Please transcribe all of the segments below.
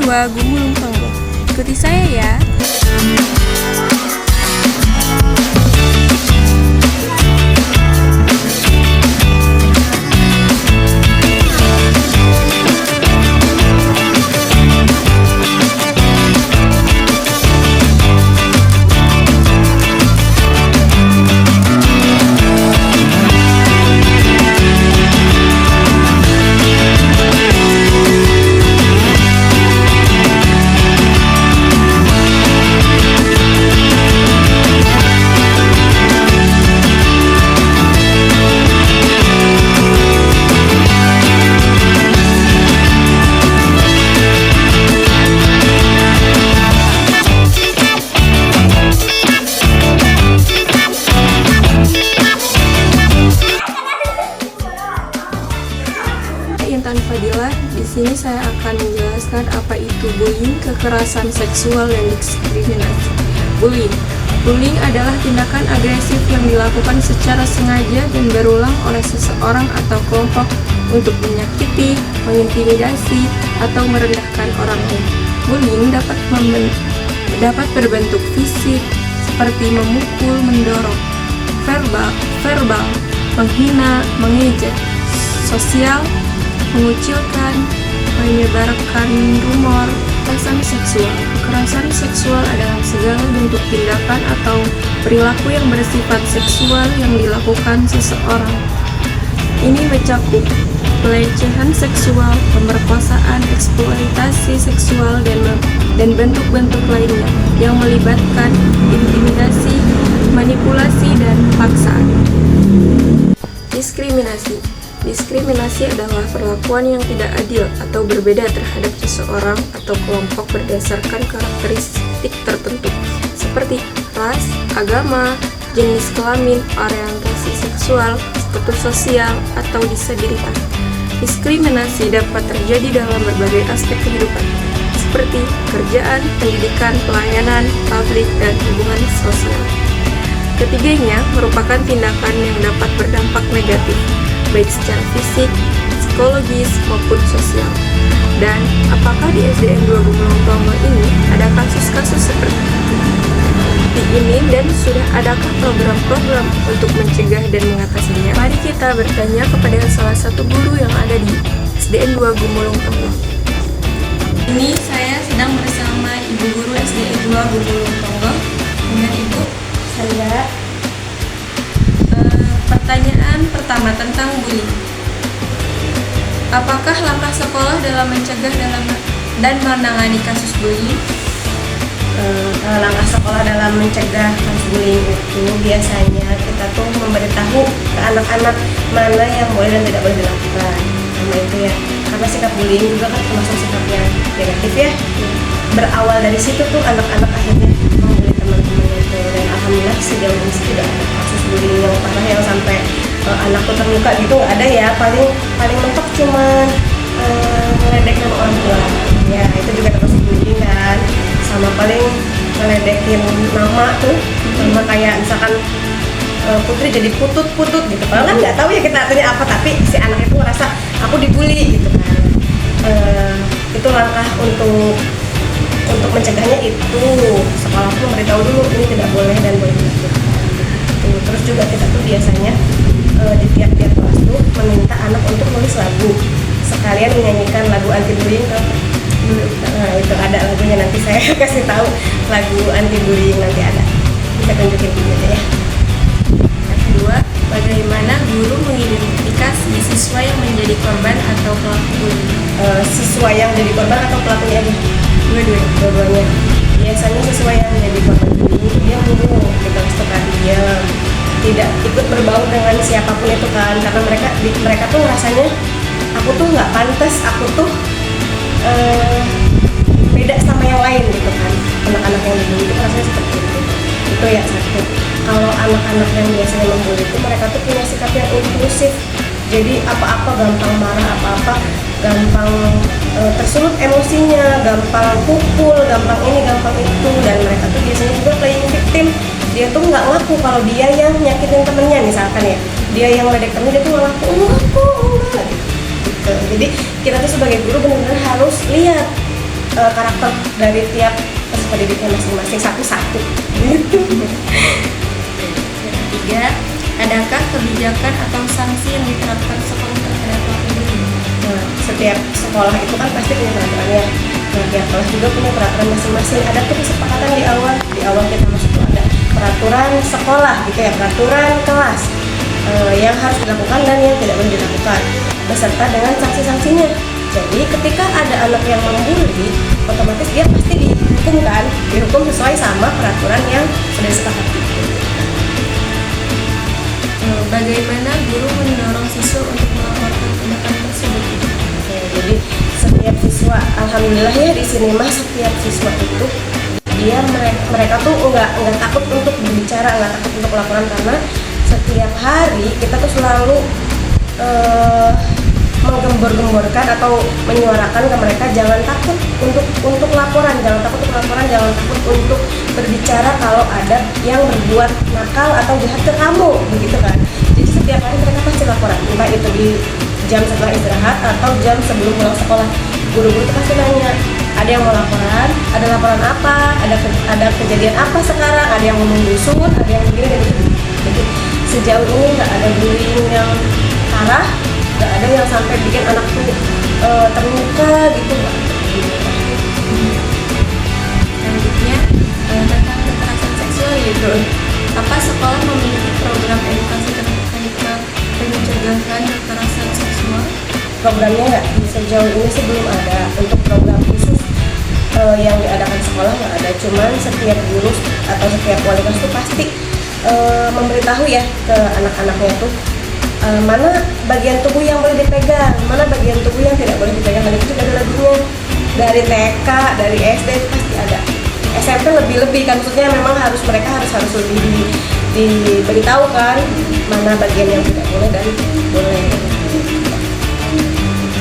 2 Gumulung Tonggo. Ikuti saya ya. Intan Fadilah. Di sini saya akan menjelaskan apa itu bullying, kekerasan seksual, dan diskriminasi. Bullying adalah tindakan agresif yang dilakukan secara sengaja dan berulang oleh seseorang atau kelompok untuk menyakiti, mengintimidasi, atau merendahkan orang lain. Bullying dapat berbentuk fisik seperti memukul, mendorong, verbal, menghina, mengejek, sosial, mengucilkan, menyebarkan rumor. Kekerasan seksual. Kekerasan seksual adalah segala bentuk tindakan atau perilaku yang bersifat seksual yang dilakukan seseorang. Ini mencakup pelecehan seksual, pemerkosaan, eksploitasi seksual, dan bentuk-bentuk lainnya yang melibatkan intimidasi, manipulasi, dan paksaan. Diskriminasi adalah perlakuan yang tidak adil atau berbeda terhadap seseorang atau kelompok berdasarkan karakteristik tertentu, seperti ras, agama, jenis kelamin, orientasi seksual, status sosial, atau disabilitas. Diskriminasi dapat terjadi dalam berbagai aspek kehidupan, seperti pekerjaan, pendidikan, pelayanan, publik, dan hubungan sosial. Ketiganya merupakan tindakan yang dapat berdampak negatif, baik secara fisik, psikologis, maupun sosial. Dan apakah di SDN 2 Gumulung Tonggo ini ada kasus-kasus seperti ini, dan sudah adakah program-program untuk mencegah dan mengatasinya? Mari kita bertanya kepada salah satu guru yang ada di SDN 2 Gumulung Tonggo. Ini saya sedang bersama Ibu Guru SDN 2 Gumulung Tonggo. Dengan Ibu, saya pertanyaan pertama tentang bullying. Apakah langkah sekolah dalam mencegah dan menangani kasus bullying? Langkah sekolah dalam mencegah kasus bullying itu biasanya kita tuh memberitahu ke anak-anak mana yang boleh dan tidak boleh dilakukan. Sama itu ya, karena sikap bullying juga kan termasuk sikap yang negatif ya. Berawal dari situ tuh anak-anak akhirnya membuli teman-temannya itu, dan alhamdulillah sejauh ini tidak ada kasus bullying yang parah yang sampai anak tuh terluka gitu, nggak ada ya. Paling mentok cuman meledek nama orang tua ya, itu juga termasuk bullying kan. Sama paling meledekin nama tuh, nama kayak misalkan Putri jadi putut gitu, padahal kan nggak tahu ya kita artinya apa, tapi si anak itu ngerasa aku dibully gitu kan. Itu langkah untuk mencegahnya itu sekolah tuh memberitahu dulu ini tidak boleh dan boleh dilakukan. Terus juga kita tuh biasanya di tiap-tiap kelas tuh meminta anak untuk nulis lagu, sekalian menyanyikan lagu anti bullying ke. Nah, itu ada lagunya, nanti saya kasih tahu lagu anti bullying, nanti ada, bisa tunjukin videonya ya. Yang kedua, bagaimana guru mengidentifikasi siswa yang menjadi korban atau pelaku bullying? Siswa yang jadi korban atau pelakunya aja? Dua-duanya. Biasanya siswa yang menjadi korban bullying dia murung di kelas tuh kan, dia tidak ikut berbaur dengan siapapun itu kan, karena mereka tuh rasanya aku tuh nggak pantas, aku tuh beda sama yang lain gitu kan. Anak-anak yang dibully itu rasanya seperti itu ya satu. Kalau anak-anak yang biasanya membully itu mereka tuh punya sikap yang impulsif, jadi apa-apa gampang marah, apa-apa gampang tersulut emosinya, gampang pukul, gampang ini, gampang itu. Dan mereka tuh biasanya juga playing victim, dia tuh nggak ngaku kalau dia yang nyakitin temennya, misalkan ya, dia yang ledek temen, dia tuh nggak ngaku, enggak gitu. Jadi kita tuh sebagai guru benar-benar harus lihat karakter dari tiap peserta didiknya masing-masing satu-satu gitu. Yang ketiga, adakah kebijakan atau sanksi yang diterapkan sekolah terhadap pelaku bullying? Nah, setiap sekolah itu kan pasti punya peraturannya. Nah, tiap kelas juga punya peraturan masing-masing. Ada tuh kesepakatan di awal kita masuk tuh ada peraturan sekolah gitu ya, peraturan kelas yang harus dilakukan dan yang tidak boleh dilakukan, beserta dengan sanksi-sanksinya. Jadi ketika ada anak yang membuli, otomatis dia pasti dihukum sesuai sama peraturan yang sudah disepakati. Bagaimana guru mendorong siswa untuk melaporkan tindakan tersebut? Jadi setiap siswa, alhamdulillah ya di sini mah setiap siswa itu mereka tuh nggak takut untuk berbicara, nggak takut untuk laporan, karena setiap hari kita tuh selalu menggembor-gemborkan atau menyuarakan ke mereka jangan takut untuk laporan, jangan takut untuk berbicara kalau ada yang berbuat nakal atau jahat ke kamu, begitu kan. Jadi setiap hari mereka pasti laporan, entah itu di jam setelah istirahat atau jam sebelum pulang sekolah. Guru-guru itu pasti nanya, ada yang mau laporan, ada laporan apa, ada kejadian apa sekarang, ada yang ngomong dusun, ada yang begini dan begitu. Jadi sejauh ini nggak ada bullying yang parah, nggak ada yang sampai bikin anak tuh terluka gitu. Selanjutnya, tentang kekerasan seksual gitu. Apa sekolah memiliki program edukasi terkait pencegahan kekerasan seksual? Programnya nggak, sejauh ini sih belum ada. Untuk program khusus yang diadakan sekolah nggak ada. Cuman setiap guru atau setiap wali kelas itu pasti memberitahu ya ke anak-anaknya tuh mana bagian tubuh yang boleh dipegang, mana bagian tubuh yang tidak boleh dipegang. Dan itu juga ada lagunya dari TK, dari SD itu pasti ada. SMP lebih kan, maksudnya memang mereka harus lebih diberitahu kan mana bagian yang tidak boleh dan boleh.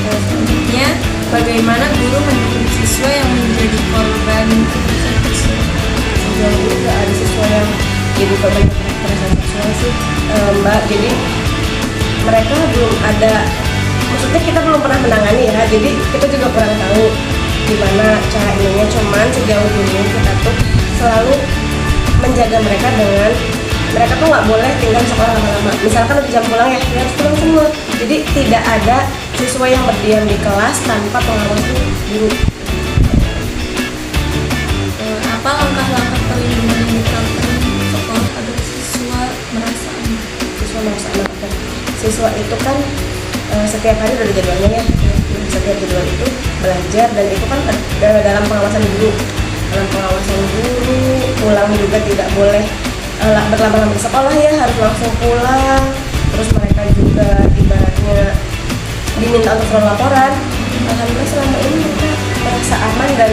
Selanjutnya, bagaimana guru mendukung siswa yang menjadi korban kekerasan seksual? Sejauh ini nggak ada siswa yang jadi korban kekerasan seksual sih, Mbak. Jadi mereka belum ada, maksudnya kita belum pernah menangani ya, jadi kita juga kurang tahu gimana cara ininya. Cuman sejauh ini kita tuh selalu menjaga mereka dengan mereka tuh nggak boleh tinggal di sekolah lama-lama. Misalkan udah jam pulang ya, harus pulang semua. Jadi tidak ada siswa yang berdiam di kelas tanpa pengawas guru. Apa langkah-langkah perlindungan yang diterapkan sekolah agar siswa merasa aman? Siswa itu kan setiap hari udah ada jadwalnya ya. Setiap jadwal itu belajar, dan itu kan dalam pengawasan guru. Pulang juga tidak boleh berlama-lama di sekolah ya, harus langsung pulang. Terus mereka juga ibaratnya diminta untuk selalu laporan. Alhamdulillah selama ini mereka merasa aman dan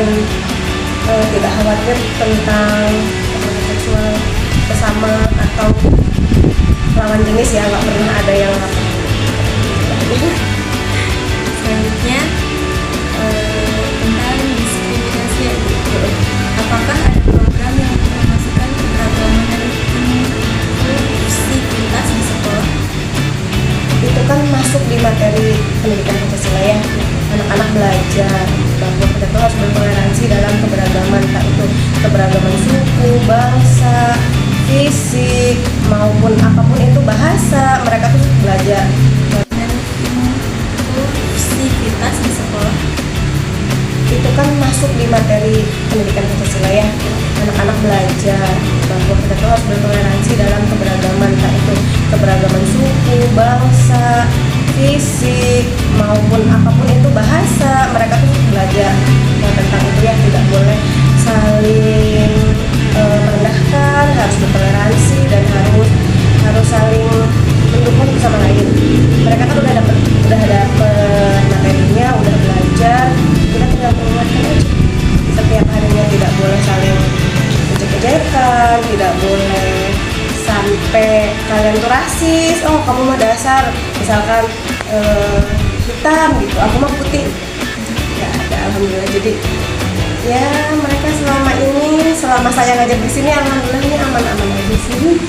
tidak khawatir tentang kekerasan seksual bersama atau lawan jenis ya, nggak pernah ada yang lapor. Selanjutnya, tentang diskriminasi ya, gitu. Apakah ada program yang mempromosikan keberagaman dan inklusivitas di sekolah? Itu kan masuk di materi pendidikan Pancasila ya. Anak-anak belajar bahwa kita tuh harus bertoleransi dalam keberagaman, entah itu keberagaman suku, bangsa, fisik maupun apapun itu, bahasa, mereka tuh belajar. Dan inklusivitas di sekolah Itu kan masuk di materi pendidikan Pancasila ya. Anak-anak belajar bahwa kita tuh harus bertoleransi dalam keberagaman, entah itu keberagaman suku, bangsa, fisik maupun apapun itu, bahasa, mereka tuh belajar tentang itu ya. Tidak boleh saling merendahkan, harus bertoleransi dan harus saling mendukung satu sama lain. Mereka kan udah dapet materinya, udah belajar, kita tinggal mengingatkan aja. Setiap harinya tidak boleh saling ejek-ejekan, tidak boleh sampai kalian tuh rasis. Oh kamu mah dasar, misalkan hitam gitu, aku mah putih. Ya ada, alhamdulillah. Jadi ya mereka selama saya ngajar di sini, alhamdulillahnya aman-aman aja sih.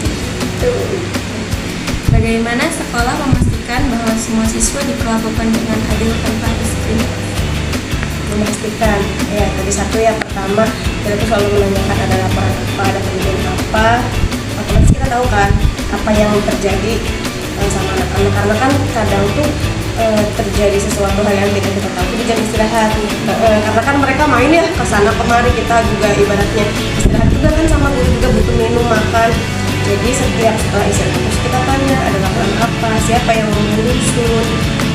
Bagaimana sekolah memastikan bahwa semua siswa diperlakukan dengan adil tanpa diskriminasi? memastikan. Ya, tadi satu ya, pertama kita tuh selalu menanyakan ada laporan apa, ada kejadian apa. Otomatis kita tahu kan apa yang terjadi sama anak-anak, karena kan kadang tuh terjadi sesuatu hal yang tidak kita tahu di jam istirahat. Karena kan mereka main ya kesana kemari, kita juga ibaratnya istirahat juga kan, sama guru juga butuh minum, makan. Jadi setiap setelah istirahat terus kita tanya ada laporan apa, siapa yang menyusun,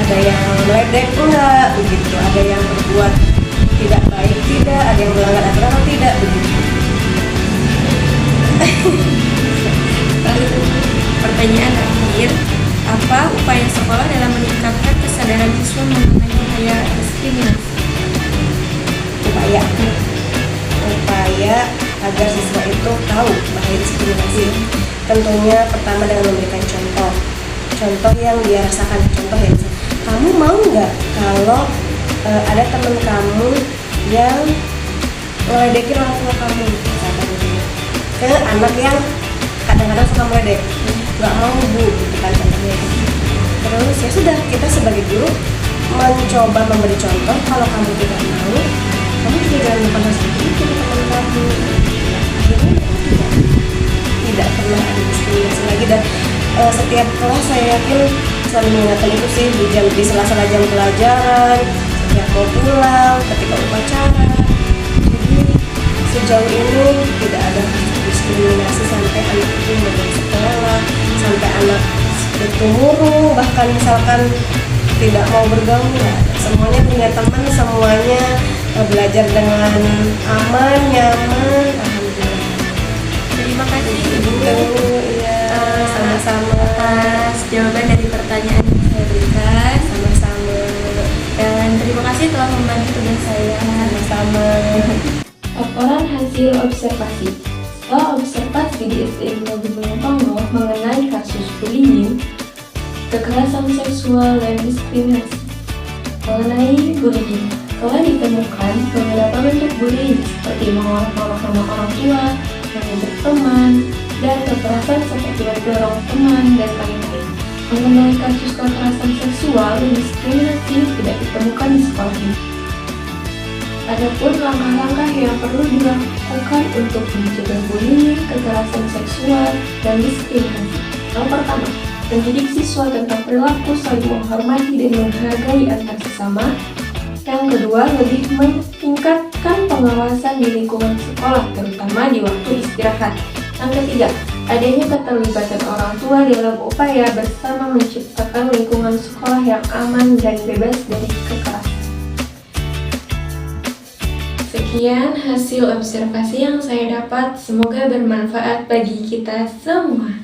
ada yang meledek enggak begitu, ada yang berbuat tidak baik tidak, ada yang melanggar aturan atau tidak begitu. Lalu pertanyaan terakhir, apa upaya sekolah dalam meningkatkan kesadaran siswa mengenai bahaya diskriminasi? Upaya agar siswa itu tahu bahaya diskriminasi, tentunya pertama dengan memberikan contoh yang dia rasakan. Contoh ya, kamu mau nggak kalau ada teman kamu yang ngeledekin orang tua kamu, ke anak yang kadang-kadang suka meledek, nggak mau bu, gitu kan contohnya. Terus ya sudah, kita sebagai guru mencoba memberi contoh, kalau kamu tidak mau, kamu juga jangan melakukan hal seperti itu ke teman kamu. Akhirnya tidak pernah ada diskriminasi lagi. Dan setiap kelas saya yakin selalu mengingatkan itu sih, di sela-sela jam pelajaran, setiap mau pulang, ketika upacara. Jadi sejauh ini tidak ada diskriminasi sampai anak itu mau sekolah, sampai anak itu murung, bahkan misalkan tidak mau bergaul, ya. Semuanya punya teman, semuanya belajar dengan aman, nyaman. Alhamdulillah. Terima kasih Ibu. Iya, sama-sama. Atas jawaban dari pertanyaan yang saya berikan. Sama-sama. Dan terima kasih telah membantu tugas saya. Sama-sama. Laporan hasil observasi. Setelah observasi di SDN Bojong Pongo mengenai kasus bullying, kekerasan seksual dan diskriminasi. Mengenai bullying, telah ditemukan beberapa bentuk bullying seperti mengolok-olok nama orang tua, mengejek teman, dan kekerasan seperti mendorong teman dan lain-lain. Mengenai kasus kekerasan seksual dan diskriminasi tidak ditemukan di sekolah ini. Adapun langkah-langkah yang perlu dilakukan untuk mencegah bullying, kekerasan seksual, dan diskriminasi. Yang pertama, mendidik siswa tentang perilaku saling menghormati dan menghargai antar sesama. Yang kedua, lebih meningkatkan pengawasan di lingkungan sekolah, terutama di waktu istirahat. Yang ketiga, adanya keterlibatan orang tua dalam upaya bersama menciptakan lingkungan sekolah yang aman dan bebas dari kekerasan. Sekian hasil observasi yang saya dapat, semoga bermanfaat bagi kita semua.